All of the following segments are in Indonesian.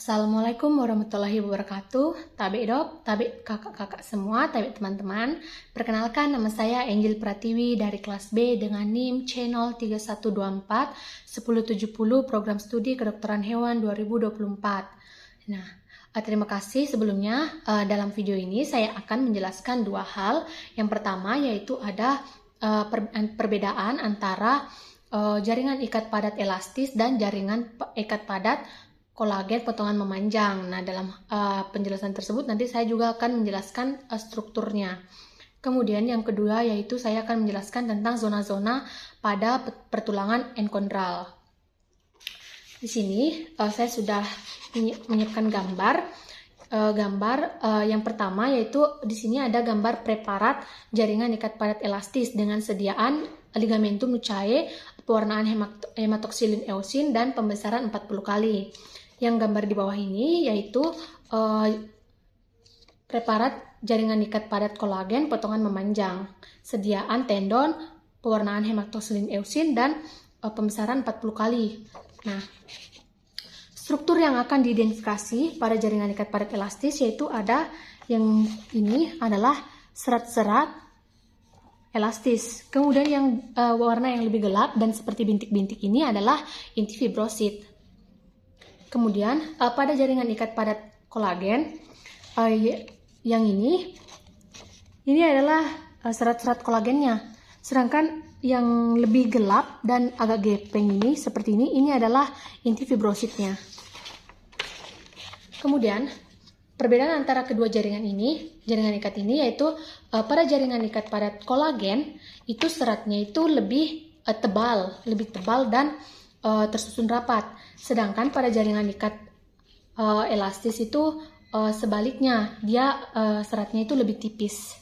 Assalamualaikum warahmatullahi wabarakatuh. Tabik dok, tabik kakak-kakak semua, tabik teman-teman. Perkenalkan, nama saya Angel Pratiwi dari kelas B dengan NIM channel 3124 1070 program studi kedokteran hewan 2024. Nah, terima kasih sebelumnya. Dalam video ini saya akan menjelaskan dua hal. Yang pertama yaitu ada perbedaan antara jaringan ikat padat elastis dan jaringan ikat padat kolagen potongan memanjang. Nah, dalam penjelasan tersebut nanti saya juga akan menjelaskan strukturnya. Kemudian yang kedua yaitu saya akan menjelaskan tentang zona-zona pada pertulangan enkondral. Di sini saya sudah menyiapkan gambar. Yang pertama yaitu di sini ada gambar preparat jaringan ikat padat elastis dengan sediaan ligamentum nuchae, pewarnaan hematoksilin eosin dan pembesaran 40 kali. Yang gambar di bawah ini yaitu preparat jaringan ikat padat kolagen potongan memanjang, sediaan tendon, pewarnaan hematoksilin eosin dan pembesaran 40 kali. Nah, struktur yang akan diidentifikasi pada jaringan ikat padat elastis yaitu ada yang ini adalah serat-serat elastis. Kemudian yang warna yang lebih gelap dan seperti bintik-bintik ini adalah inti fibrosit. Kemudian pada jaringan ikat padat kolagen yang ini adalah serat-serat kolagennya. Sedangkan yang lebih gelap dan agak gepeng ini seperti ini adalah inti fibrositnya. Kemudian perbedaan antara kedua jaringan ikat ini yaitu pada jaringan ikat padat kolagen itu seratnya itu lebih tebal dan tersusun rapat. Sedangkan pada jaringan ikat elastis itu sebaliknya, dia seratnya itu lebih tipis.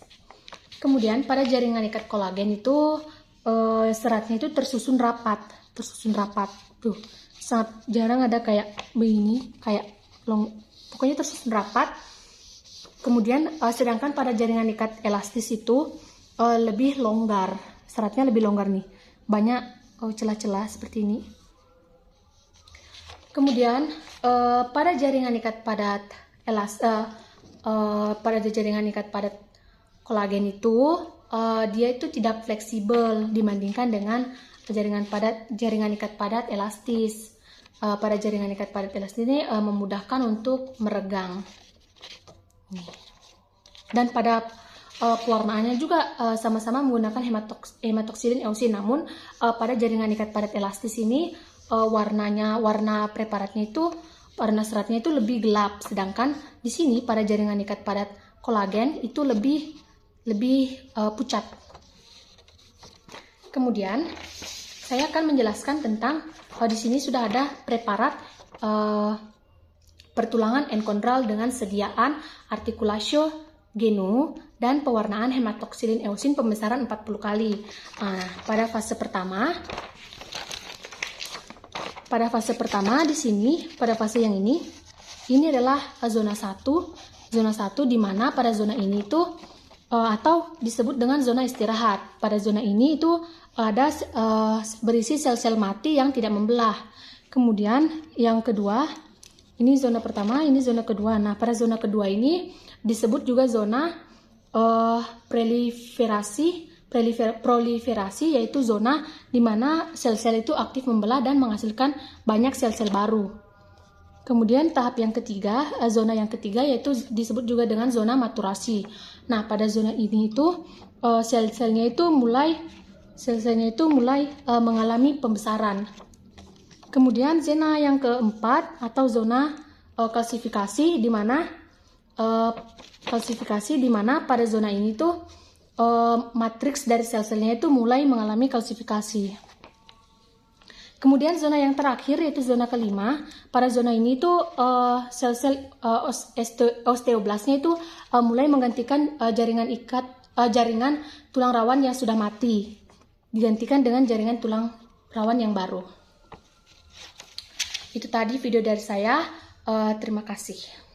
Kemudian pada jaringan ikat kolagen itu seratnya itu tersusun rapat. Tuh, sangat jarang ada kayak begini, pokoknya tersusun rapat. Kemudian sedangkan pada jaringan ikat elastis itu lebih longgar, seratnya lebih longgar nih, banyak celah-celah seperti ini. Kemudian pada jaringan ikat padat kolagen itu dia itu tidak fleksibel dibandingkan dengan jaringan ikat padat elastis. Pada jaringan ikat padat elastis ini memudahkan untuk meregang. Dan pada pewarnaannya juga sama-sama menggunakan hematoksilin eosin. Namun pada jaringan ikat padat elastis ini warna preparatnya itu, warna seratnya itu lebih gelap, sedangkan di sini pada jaringan ikat padat kolagen itu lebih pucat. Kemudian saya akan menjelaskan tentang di sini sudah ada preparat pertulangan enkondral dengan sediaan artikulatio genu dan pewarnaan hematoksilin eosin pembesaran 40 kali. Pada fase pertama di sini, pada fase yang ini adalah zona 1 di mana pada zona ini itu atau disebut dengan zona istirahat. Pada zona ini itu ada berisi sel-sel mati yang tidak membelah. Kemudian yang kedua, ini zona pertama, ini zona kedua. Nah, pada zona kedua ini disebut juga zona proliferasi, yaitu zona di mana sel-sel itu aktif membelah dan menghasilkan banyak sel-sel baru. Kemudian tahap yang ketiga, zona yang ketiga yaitu disebut juga dengan zona maturasi. Nah, pada zona ini itu sel-selnya itu mulai mengalami pembesaran. Kemudian zona yang keempat atau zona kalsifikasi di mana pada zona ini tuh matriks dari sel-selnya itu mulai mengalami kalsifikasi. Kemudian zona yang terakhir yaitu zona kelima. Pada zona ini tuh sel-sel osteoblastnya itu mulai menggantikan jaringan tulang rawan yang sudah mati, digantikan dengan jaringan tulang rawan yang baru. Itu tadi video dari saya. Terima kasih.